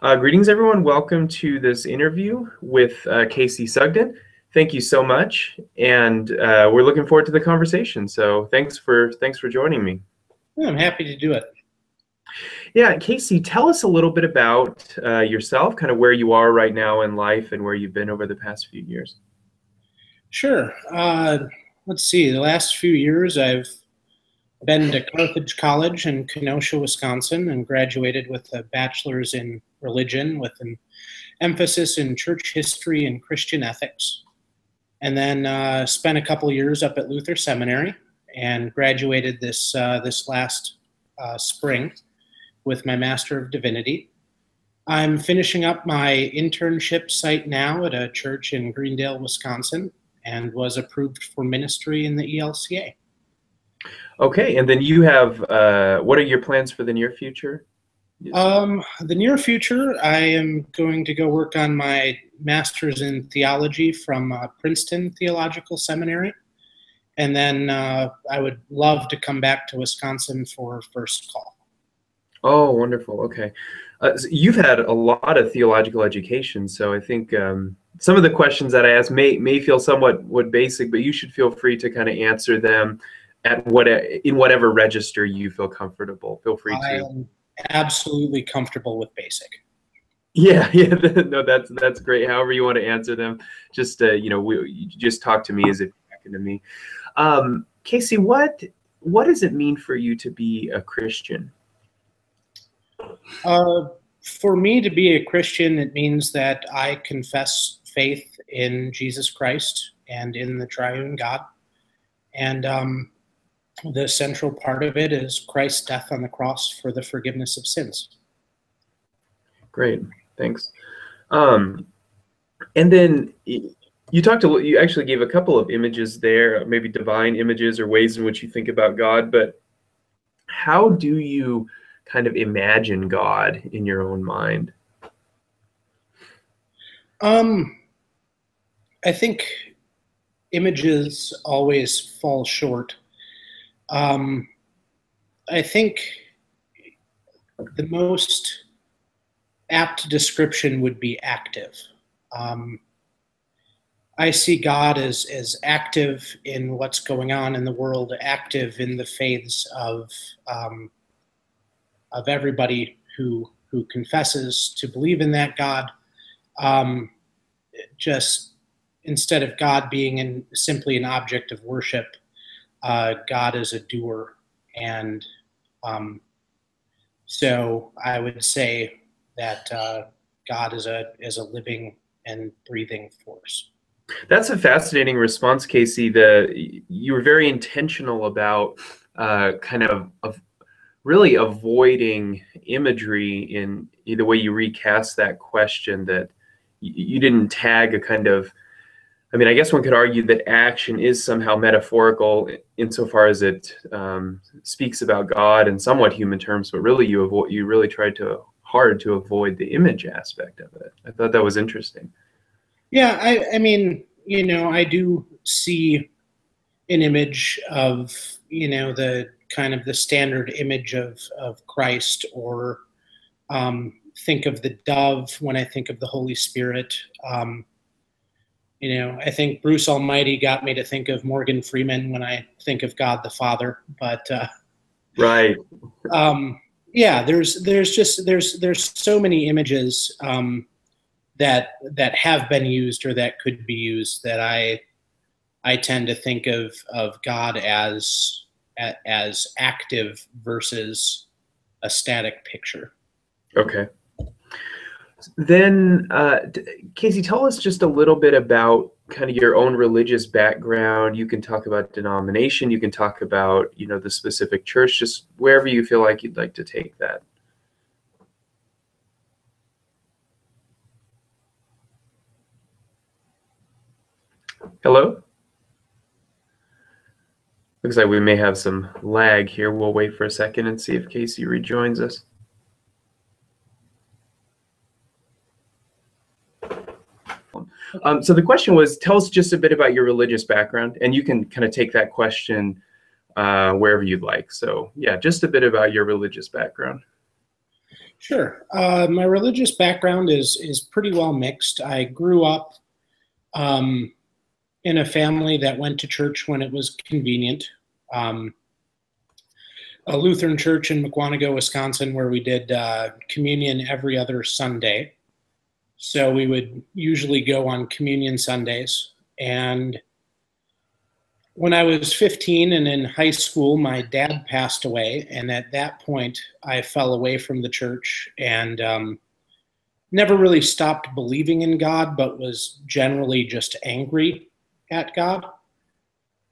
Greetings, everyone. Welcome to this interview with Casey Sugden. Thank you so much, and we're looking forward to the conversation. So thanks for joining me. Yeah, I'm happy to do it. Yeah, Casey, tell us a little bit about yourself, kind of where you are right now in life and where you've been over the past few years. Sure. Let's see. The last few years, I've been to Carthage College in Kenosha, Wisconsin, and graduated with a bachelor's in religion with an emphasis in church history and Christian ethics. And then spent a couple years up at Luther Seminary and graduated this last spring with my Master of Divinity. I'm finishing up my internship site now at a church in Greendale, Wisconsin, and was approved for ministry in the ELCA. Okay, and then you have, what are your plans for the near future? The near future, I am going to go work on my master's in theology from Princeton Theological Seminary. And then I would love to come back to Wisconsin for first call. Oh, wonderful. Okay. So you've had a lot of theological education, so I think some of the questions that I ask may feel somewhat basic, but you should feel free to kind of answer them in whatever register you feel comfortable. Feel free to. I am absolutely comfortable with basic. Yeah, no, that's great. However you want to answer them, just you just talk to me as if you're talking to me. Casey, what does it mean for you to be a Christian? For me to be a Christian, it means that I confess faith in Jesus Christ and in the triune God. And the central part of it is Christ's death on the cross for the forgiveness of sins. Great, thanks. And then you actually gave a couple of images there, maybe divine images or ways in which you think about God, but how do you kind of imagine God in your own mind? I think images always fall short. I think the most apt description would be active. I see God as active in what's going on in the world, active in the faiths of everybody who confesses to believe in that God. Just instead of God being simply an object of worship, God is a doer. And so I would say that God is a living and breathing force. That's a fascinating response, Casey. You were very intentional about kind of really avoiding imagery in the way you recast that question, that you didn't tag a kind of, I mean, I guess one could argue that action is somehow metaphorical insofar as it speaks about God in somewhat human terms, but really you really tried hard to avoid the image aspect of it. I thought that was interesting. Yeah, I mean, I do see an image of, the kind of the standard image of Christ, or think of the dove when I think of the Holy Spirit. I think Bruce Almighty got me to think of Morgan Freeman when I think of God the Father. But right. Yeah, there's so many images that have been used or that could be used that I tend to think of God as active versus a static picture. Okay. Then, Casey, tell us just a little bit about kind of your own religious background. You can talk about denomination. You can talk about, the specific church, just wherever you feel like you'd like to take that. Hello? Looks like we may have some lag here. We'll wait for a second and see if Casey rejoins us. So the question was, tell us just a bit about your religious background, and you can kind of take that question wherever you'd like. So yeah, just a bit about your religious background. Sure. My religious background is pretty well mixed. I grew up um, in a family that went to church when it was convenient. Um, a Lutheran church in Mukwonago, Wisconsin, where we did communion every other Sunday. So we would usually go on communion Sundays. And when I was 15 and in high school, my dad passed away. And at that point, I fell away from the church and never really stopped believing in God, but was generally just angry at God.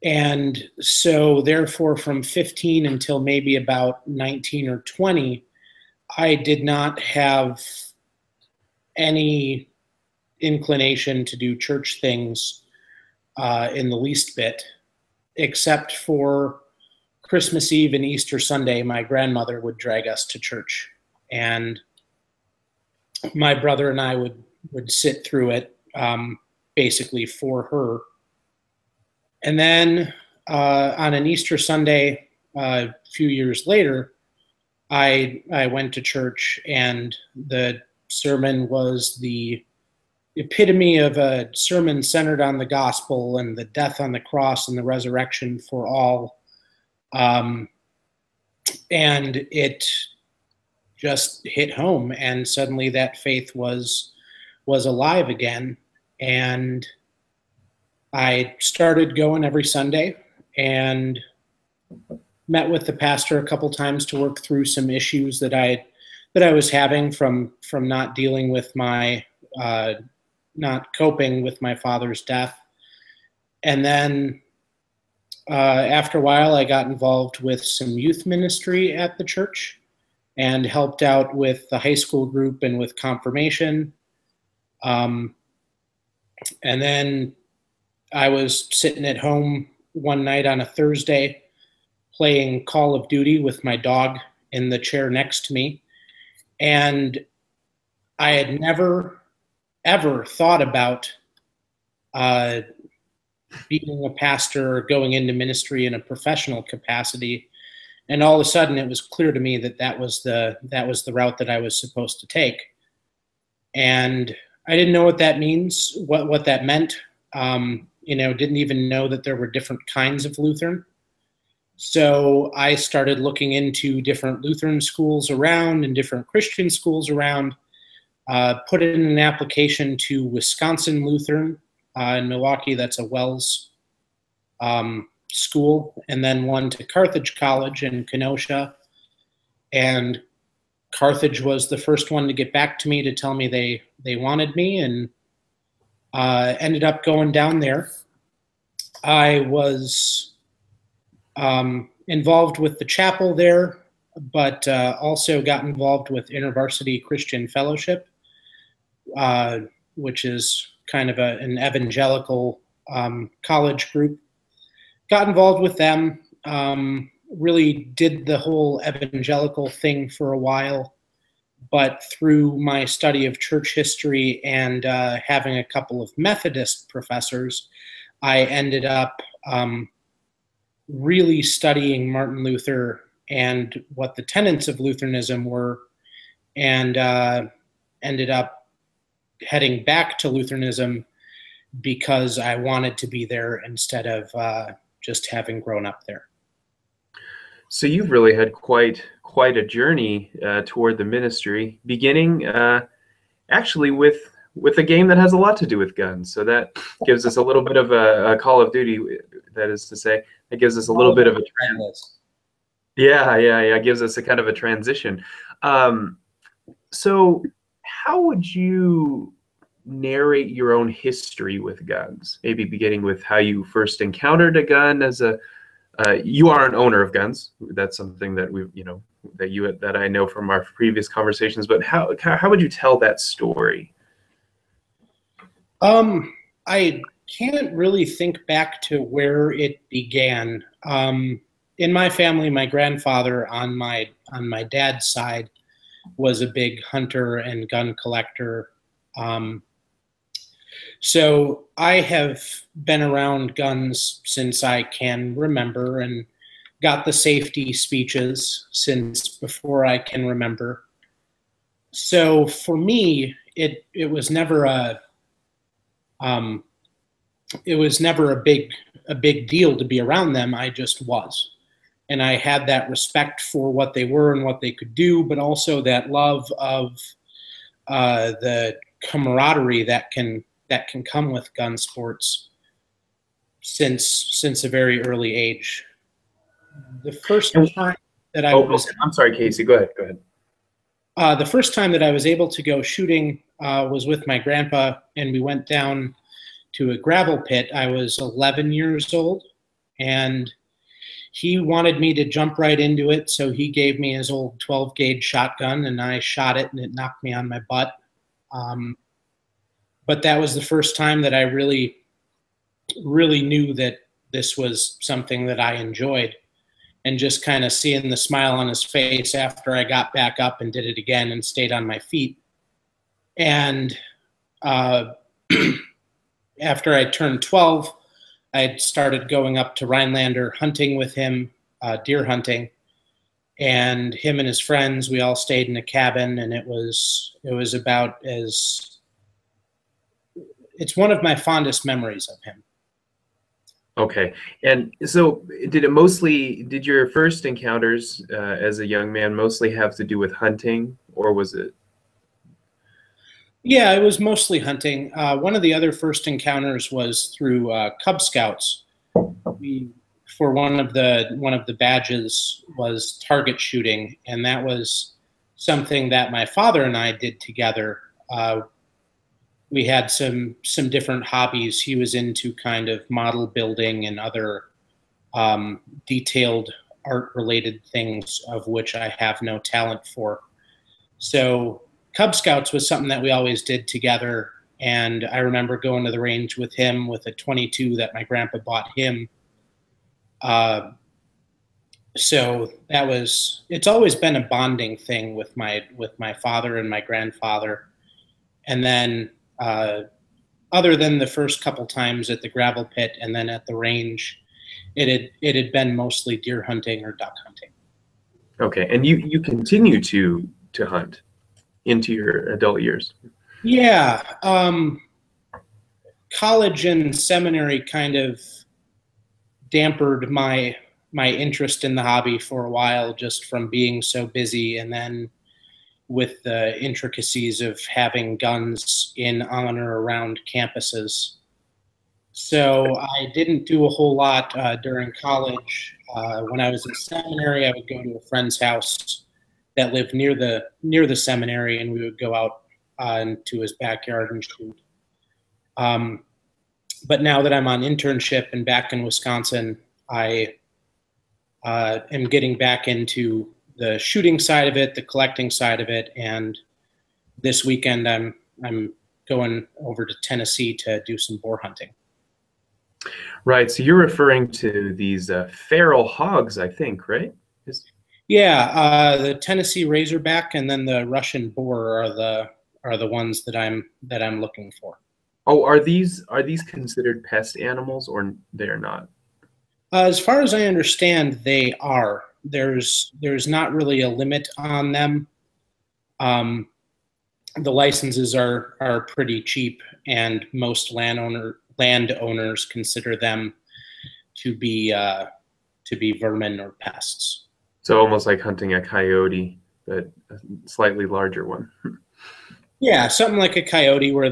And so, therefore, from 15 until maybe about 19 or 20, I did not have any inclination to do church things in the least bit, except for Christmas Eve and Easter Sunday. My grandmother would drag us to church, and my brother and I would sit through it basically for her. And then on an Easter Sunday, a few years later, I went to church, and the sermon was the epitome of a sermon centered on the gospel and the death on the cross and the resurrection for all. And it just hit home, and suddenly that faith was alive again. And I started going every Sunday and met with the pastor a couple times to work through some issues that I was having from not dealing with my not coping with my father's death. And then after a while, I got involved with some youth ministry at the church and helped out with the high school group and with confirmation. And then I was sitting at home one night on a Thursday playing Call of Duty with my dog in the chair next to me. And I had never, ever thought about being a pastor or going into ministry in a professional capacity. And all of a sudden it was clear to me that was the route that I was supposed to take. And I didn't know what that means, what that meant. Didn't even know that there were different kinds of Lutheran. So I started looking into different Lutheran schools around and different Christian schools around, put in an application to Wisconsin Lutheran in Milwaukee. That's a Wells school, and then one to Carthage College in Kenosha. And Carthage was the first one to get back to me to tell me they wanted me, and ended up going down there. I was involved with the chapel there, but also got involved with InterVarsity Christian Fellowship, which is kind of an evangelical college group. Got involved with them, really did the whole evangelical thing for a while, but through my study of church history and having a couple of Methodist professors, I ended up really studying Martin Luther and what the tenets of Lutheranism were, and ended up heading back to Lutheranism because I wanted to be there instead of just having grown up there. So you've really had quite a journey toward the ministry, beginning actually with a game that has a lot to do with guns. So that gives us a little bit of a Call of Duty. That is to say, that gives us a little bit of a gives us a kind of a transition. So how would you narrate your own history with guns? Maybe beginning with how you first encountered a gun as a you are an owner of guns. That's something that that I know from our previous conversations. But how would you tell that story? I can't really think back to where it began. In my family, my grandfather on my dad's side was a big hunter and gun collector. So I have been around guns since I can remember, and got the safety speeches since before I can remember. So for me, it was never um, a big deal to be around them. I just was, and I had that respect for what they were and what they could do, but also that love of the camaraderie that can come with gun sports since a very early age. The first And, time that I oh, was okay. I'm sorry, Casey. Go ahead. Go ahead. the first time that I was able to go shooting was with my grandpa, and we went down to a gravel pit. I was 11 years old, and he wanted me to jump right into it, so he gave me his old 12 gauge shotgun, and I shot it, and it knocked me on my butt. Um, but that was the first time that I really knew that this was something that I enjoyed, and just kind of seeing the smile on his face after I got back up and did it again and stayed on my feet. And uh, after I turned 12, I started going up to Rhinelander hunting with him, deer hunting, and him and his friends. We all stayed in a cabin, and it was about as it's one of my fondest memories of him. Okay. And so did your first encounters as a young man mostly have to do with hunting, or was it? Yeah, it was mostly hunting. One of the other first encounters was through Cub Scouts. We for one of the badges was target shooting, and that was something that my father and I did together. We had some different hobbies. He was into kind of model building and other detailed art related things, of which I have no talent for. So Cub Scouts was something that we always did together. And I remember going to the range with him with a 22 that my grandpa bought him. So it's always been a bonding thing with my father and my grandfather. And then other than the first couple times at the gravel pit and then at the range, it had been mostly deer hunting or duck hunting. Okay. And you continue to hunt into your adult years. Yeah. College and seminary kind of dampened my interest in the hobby for a while, just from being so busy, and then with the intricacies of having guns in, on, or around campuses. So I didn't do a whole lot during college. When I was in seminary, I would go to a friend's house that lived near the seminary, and we would go out into his backyard and shoot. But now that I'm on internship and back in Wisconsin, I am getting back into the shooting side of it, the collecting side of it, and this weekend I'm going over to Tennessee to do some boar hunting. Right. So you're referring to these feral hogs, I think, right? Yeah, the Tennessee Razorback and then the Russian boar are the ones that I'm looking for. Oh, are these considered pest animals, or they're not? As far as I understand, they are. There's not really a limit on them. The licenses are pretty cheap, and most landowners consider them to be vermin or pests. So almost like hunting a coyote, but a slightly larger one. Yeah, something like a coyote, where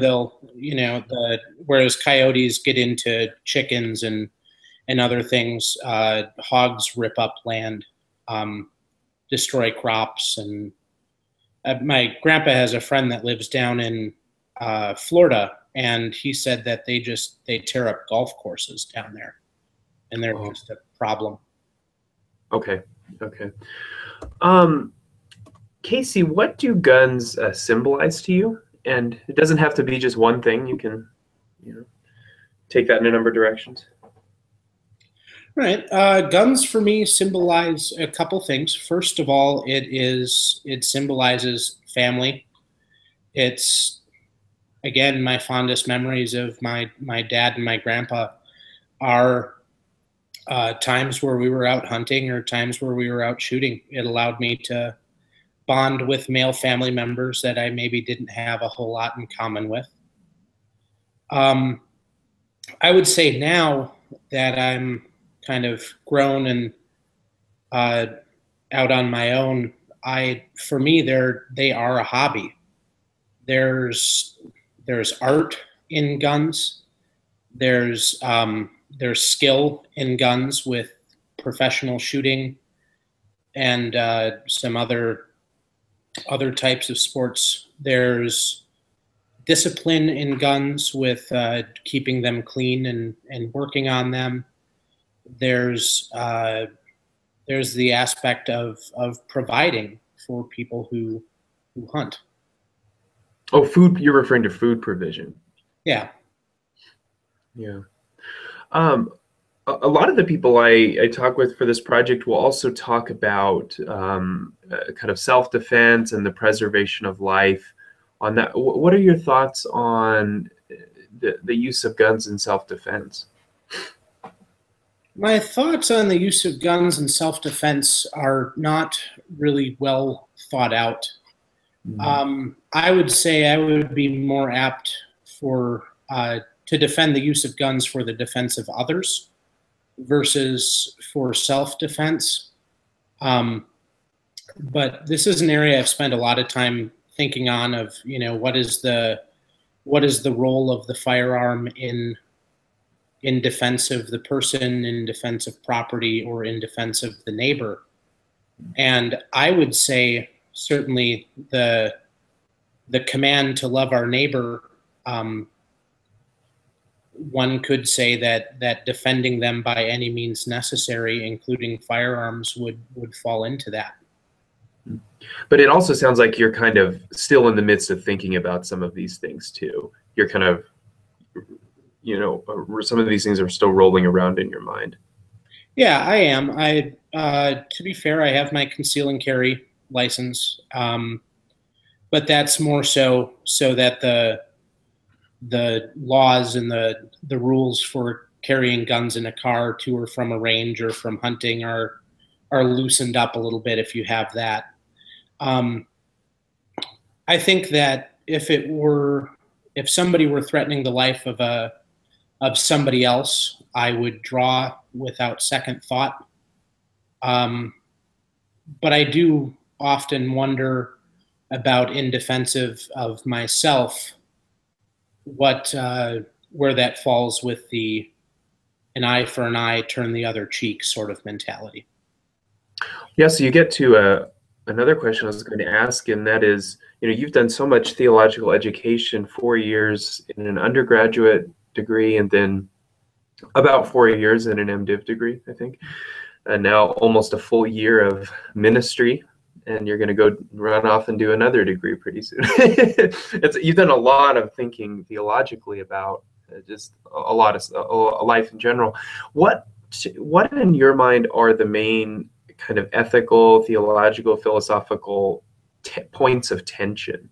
whereas coyotes get into chickens and other things, hogs rip up land, destroy crops, and my grandpa has a friend that lives down in Florida, and he said that they tear up golf courses down there, and they're just a problem. Okay. Casey, what do guns symbolize to you? And it doesn't have to be just one thing. You can, take that in a number of directions. Right. Guns for me symbolize a couple things. First of all, it symbolizes family. It's, again, my fondest memories of my dad and my grandpa are times where we were out hunting or times where we were out shooting. It allowed me to bond with male family members that I maybe didn't have a whole lot in common with. I would say now that I'm kind of grown and out on my own, for me, they are a hobby. There's art in guns. There's skill in guns with professional shooting and some other types of sports. There's discipline in guns with keeping them clean and working on them. There's the aspect of providing for people who hunt. Oh, food. You're referring to food provision. Yeah. Yeah. A lot of the people I talk with for this project will also talk about kind of self-defense and the preservation of life. On that, what are your thoughts on the use of guns in self-defense? My thoughts on the use of guns in self-defense are not really well thought out. I would say I would be more apt to defend the use of guns for the defense of others versus for self-defense. But this is an area I've spent a lot of time thinking on of, what is the role of the firearm in defense of the person, in defense of property, or in defense of the neighbor. And I would say certainly the command to love our neighbor, one could say that defending them by any means necessary, including firearms, would fall into that. But it also sounds like you're kind of still in the midst of thinking about some of these things too. You're kind of, some of these things are still rolling around in your mind. Yeah, I am. To be fair, I have my conceal and carry license, but that's more so that the laws and the rules for carrying guns in a car to or from a range or from hunting are loosened up a little bit if you have that. I think that if somebody were threatening the life of somebody else, I would draw without second thought. But I do often wonder about, in defense of myself, where that falls with the an eye for an eye, turn the other cheek sort of mentality. Yeah, so you get to another question I was going to ask, and that is, you've done so much theological education, 4 years in an undergraduate degree, and then about 4 years in an MDiv degree, I think, and now almost a full year of ministry, and you're going to go run off and do another degree pretty soon. You've done a lot of thinking theologically about just a lot of life in general. What in your mind are the main kind of ethical, theological, philosophical points of tension,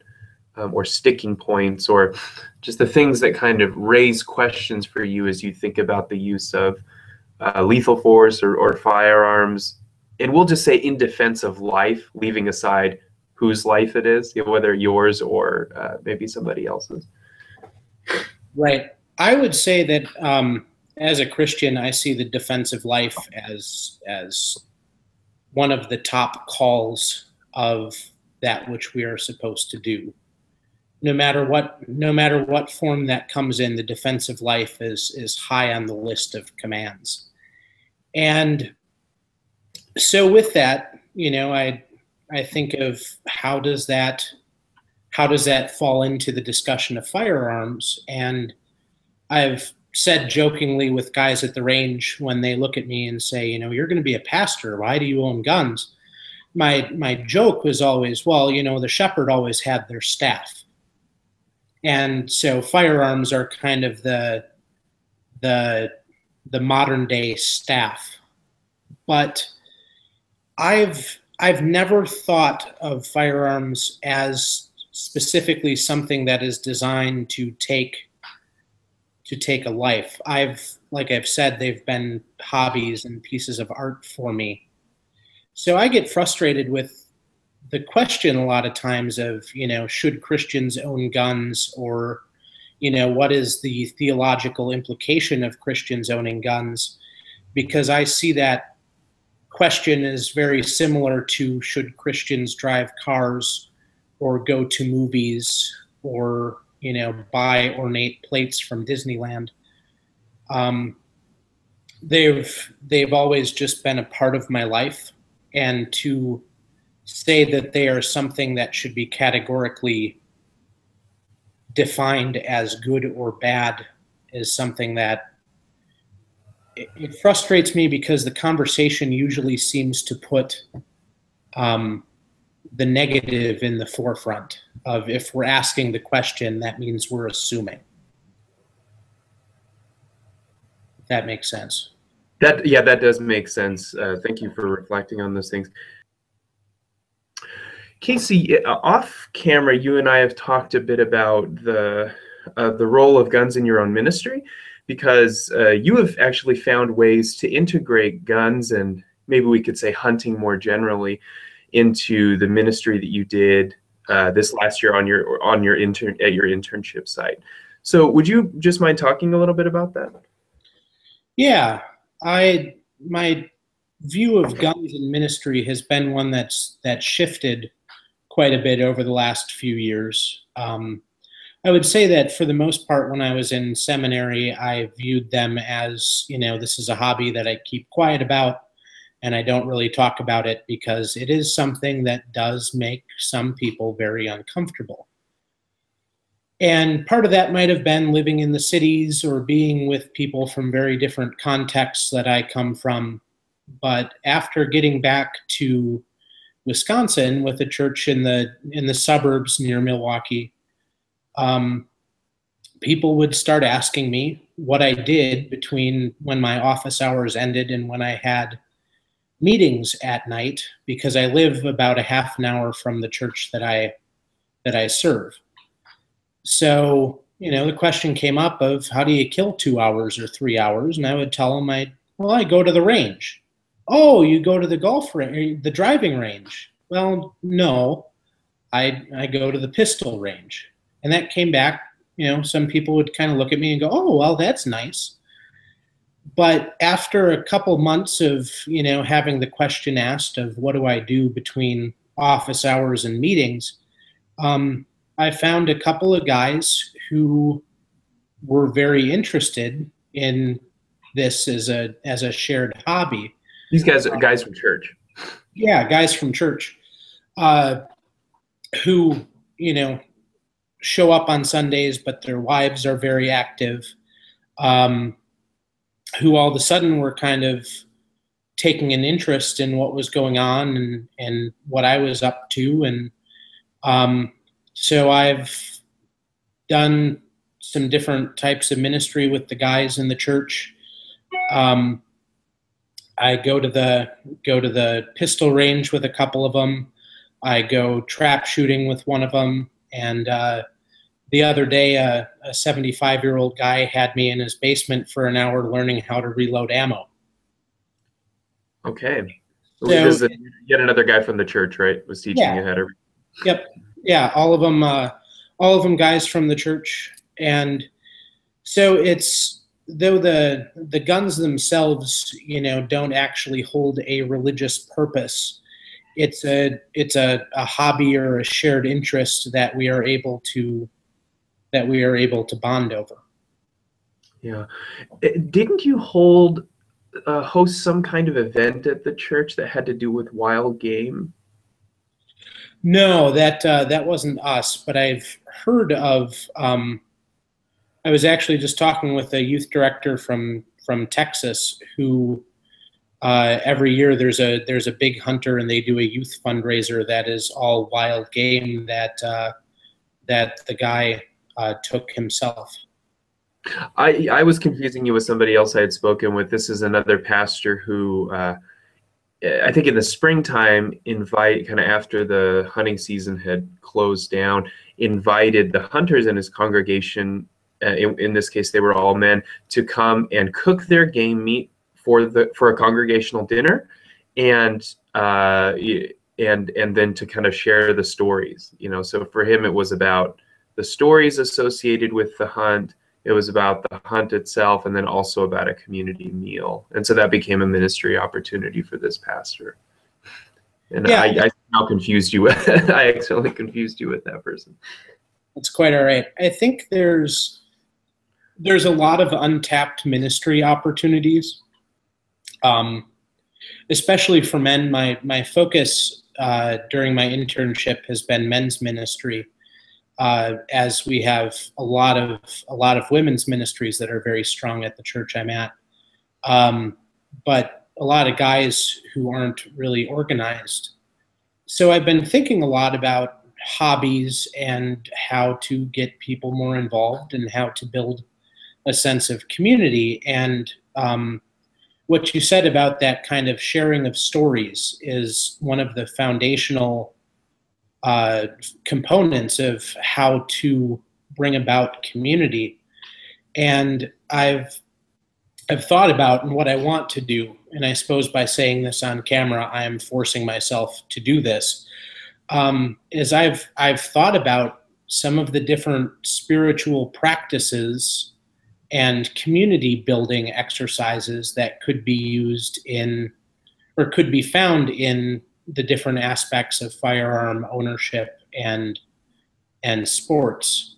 or sticking points, or just the things that kind of raise questions for you as you think about the use of lethal force or firearms? And we'll just say in defense of life, leaving aside whose life it is, whether yours or maybe somebody else's. Right. I would say that as a Christian, I see the defense of life as one of the top calls of that which we are supposed to do. No matter what form that comes in, the defense of life is high on the list of commands. And so with that, I think of how does that fall into the discussion of firearms. And I've said jokingly with guys at the range when they look at me and say, you're going to be a pastor, why do you own guns? My joke was always, well, the shepherd always had their staff. And so firearms are kind of the modern day staff. But I've never thought of firearms as specifically something that is designed to take a life. Like I've said, they've been hobbies and pieces of art for me. So I get frustrated with the question a lot of times of, should Christians own guns, or, what is the theological implication of Christians owning guns? Because I see that question is very similar to, should Christians drive cars or go to movies or buy ornate plates from Disneyland. They've always just been a part of my life, and to say that they are something that should be categorically defined as good or bad is something that it frustrates me, because the conversation usually seems to put the negative in the forefront of, if we're asking the question, that means we're assuming. If that makes sense. Yeah, that does make sense. Thank you for reflecting on those things. Casey, off camera, you and I have talked a bit about the role of guns in your own ministry, because you have actually found ways to integrate guns, and maybe we could say hunting more generally, into the ministry that you did this last year at your internship site. So would you just mind talking a little bit about that? Yeah, my view of guns in ministry has been one that's shifted quite a bit over the last few years. I would say that for the most part, when I was in seminary, I viewed them as, this is a hobby that I keep quiet about, and I don't really talk about it, because it is something that does make some people very uncomfortable. And part of that might have been living in the cities or being with people from very different contexts that I come from. But after getting back to Wisconsin with a church in the suburbs near Milwaukee, people would start asking me what I did between when my office hours ended and when I had meetings at night, because I live about a half an hour from the church that I serve. So, the question came up of, how do you kill 2 hours or 3 hours? And I would tell them, I go to the range. Oh, you go to the the driving range? Well, no, I go to the pistol range. And that came back, some people would kind of look at me and go, oh, well, that's nice. But after a couple months of, having the question asked of, what do I do between office hours and meetings, I found a couple of guys who were very interested in this as a shared hobby. These guys are guys from church. Yeah, guys from church, who, show up on Sundays, but their wives are very active, who all of a sudden were kind of taking an interest in what was going on and what I was up to. And so I've done some different types of ministry with the guys in the church. I go to the pistol range with a couple of them. I go trap shooting with one of them. And the other day, a 75-year-old guy had me in his basement for an hour learning how to reload ammo. Okay. So, yet another guy from the church, right? Was teaching you how to. Yep. Yeah. All of them guys from the church. And so it's, though the guns themselves, don't actually hold a religious purpose, it's a hobby or a shared interest that we are able to bond over. Yeah. Didn't you host some kind of event at the church that had to do with wild game? No, that wasn't us, but I've heard of. I was actually just talking with a youth director from Texas who every year there's a big hunter, and they do a youth fundraiser that is all wild game that the guy took himself. I was confusing you with somebody else I had spoken with. This is another pastor who I think in the springtime kind of after the hunting season had closed down, invited the hunters in his congregation, in this case they were all men, to come and cook their game meat for a congregational dinner. And and then to kind of share the stories. So for him, it was about the stories associated with the hunt. It was about the hunt itself, and then also about a community meal. And so that became a ministry opportunity for this pastor. And Yeah, I now confused you with I accidentally confused you with that person. that's quite all right. I think there's a lot of untapped ministry opportunities, especially for men. My focus during my internship has been men's ministry, as we have a lot of women's ministries that are very strong at the church I'm at, but a lot of guys who aren't really organized. So I've been thinking a lot about hobbies and how to get people more involved and how to build a sense of community. And what you said about that kind of sharing of stories is one of the foundational components of how to bring about community. And I've thought about and what I want to do, and I suppose by saying this on camera, I am forcing myself to do this, is I've thought about some of the different spiritual practices and community building exercises that could be used in, or could be found in, the different aspects of firearm ownership and sports.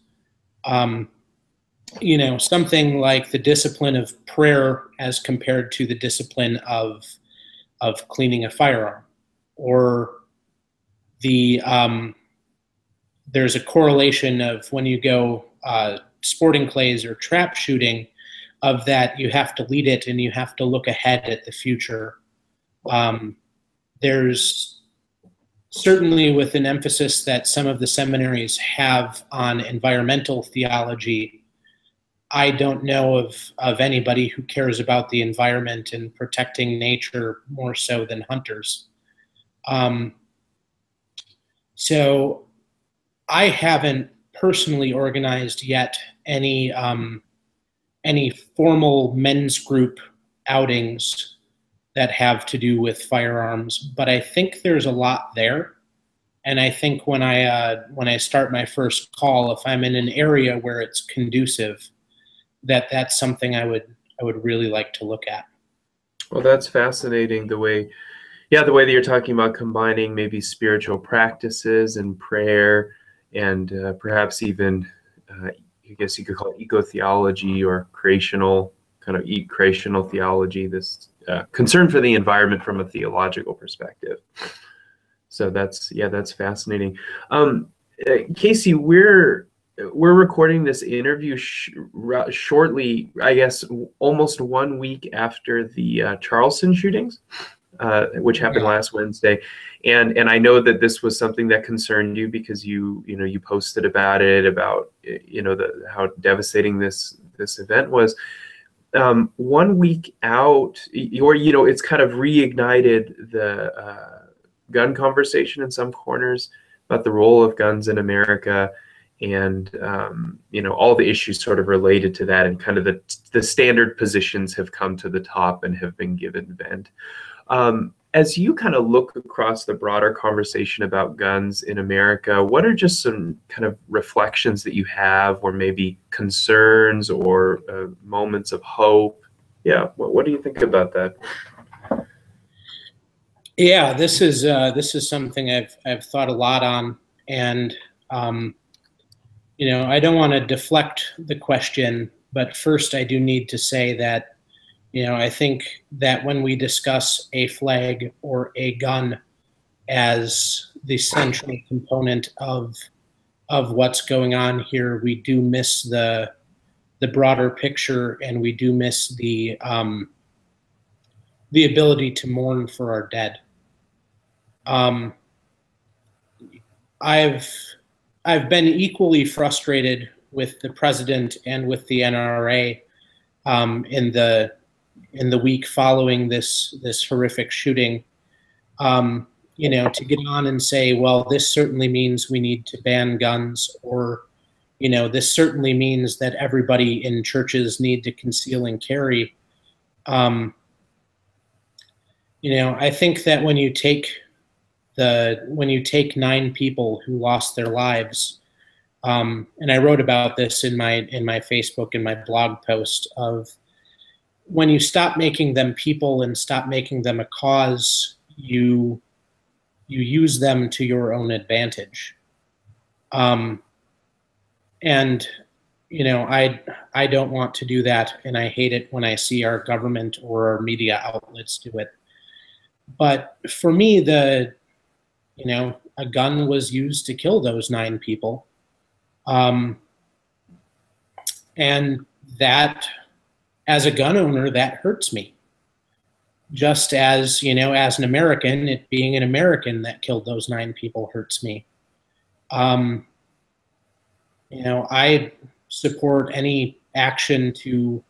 Something like the discipline of prayer as compared to the discipline of cleaning a firearm, or there's a correlation of when you go sporting clays or trap shooting, of that you have to lead it and you have to look ahead at the future. There's certainly, with an emphasis that some of the seminaries have on environmental theology, I don't know of anybody who cares about the environment and protecting nature more so than hunters. So I haven't personally organized yet any formal men's group outings that have to do with firearms, but I think there's a lot there. And I think when I start my first call, if I'm in an area where it's conducive, that's something I would really like to look at. Well, that's fascinating, the way that you're talking about combining maybe spiritual practices and prayer, and perhaps even I guess you could call it eco-theology or creational theology, this concern for the environment from a theological perspective. So that's fascinating. Casey, we're recording this interview shortly, I guess, almost 1 week after the Charleston shootings, which happened last Wednesday. And I know that this was something that concerned you because you posted about it, about how devastating this event was. 1 week out, or it's kind of reignited the gun conversation in some corners about the role of guns in America, and all the issues sort of related to that, and kind of the standard positions have come to the top and have been given vent. As you kind of look across the broader conversation about guns in America, what are just some kind of reflections that you have, or maybe concerns or moments of hope? Yeah, what do you think about that? Yeah, this is something I've thought a lot on, and I don't want to deflect the question, but first I do need to say that I think that when we discuss a flag or a gun as the central component of what's going on here, we do miss the broader picture, and we do miss the ability to mourn for our dead. I've been equally frustrated with the president and with the NRA in the week following this horrific shooting. To get on and say, well, this certainly means we need to ban guns, or this certainly means that everybody in churches need to conceal and carry. I think that when you take when you take 9 people who lost their lives, and I wrote about this in my Facebook, in my blog post, of when you stop making them people and stop making them a cause, you use them to your own advantage. And you know, I don't want to do that, and I hate it when I see our government or our media outlets do it. But for me, a gun was used to kill those 9 people. And that, as a gun owner, that hurts me. Just as, as an American, it being an American that killed those 9 people hurts me. I support any action to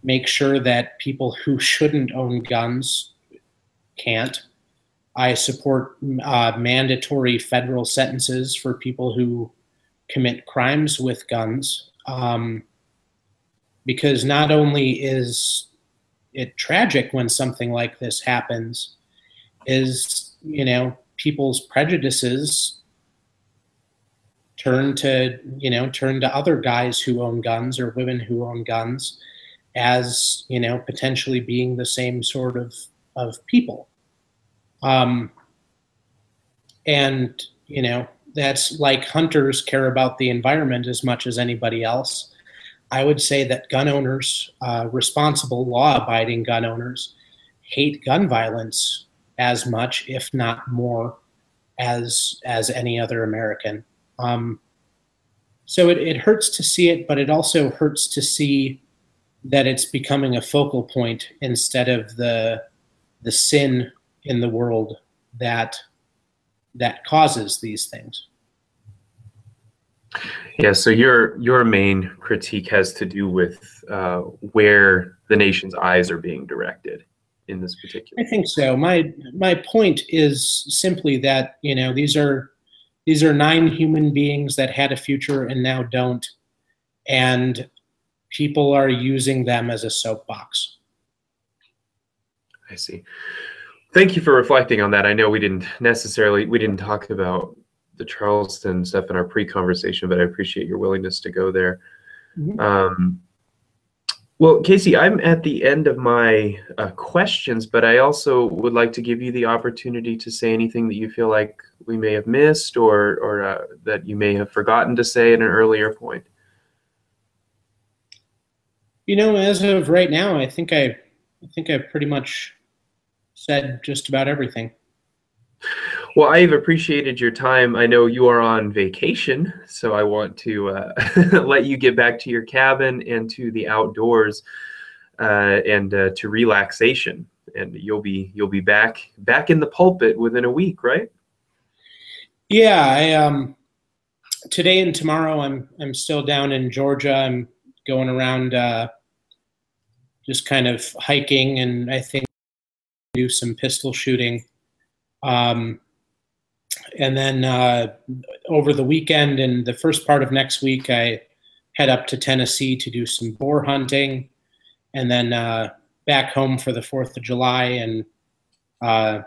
make sure that people who shouldn't own guns can't. I support mandatory federal sentences for people who commit crimes with guns, because not only is it tragic when something like this happens, people's prejudices turn to other guys who own guns or women who own guns as, potentially being the same sort of people. And, that's like hunters care about the environment as much as anybody else. I would say that gun owners, responsible, law-abiding gun owners, hate gun violence as much, if not more, as any other American. So it hurts to see it, but it also hurts to see that it's becoming a focal point instead of the sin in the world that causes these things. Yeah, so your main critique has to do with where the nation's eyes are being directed in this particular. I think so. My point is simply that these are 9 human beings that had a future and now don't, and people are using them as a soapbox. I see. Thank you for reflecting on that. I know we didn't talk about the Charleston stuff in our pre-conversation, but I appreciate your willingness to go there. Mm-hmm. Well, Casey, I'm at the end of my questions, but I also would like to give you the opportunity to say anything that you feel like we may have missed or that you may have forgotten to say at an earlier point. As of right now, I think I've pretty much said just about everything. Well, I've appreciated your time. I know you are on vacation, so I want to let you get back to your cabin and to the outdoors and to relaxation. And you'll be back in the pulpit within a week, right? Yeah, today and tomorrow I'm still down in Georgia. I'm going around just kind of hiking, and I think do some pistol shooting. And then over the weekend and the first part of next week, I head up to Tennessee to do some boar hunting, and then back home for the 4th of July, and am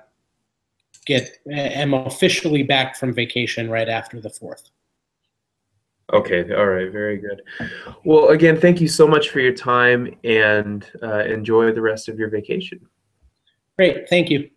officially back from vacation right after the 4th. Okay. All right. Very good. Well, again, thank you so much for your time, and enjoy the rest of your vacation. Great. Thank you.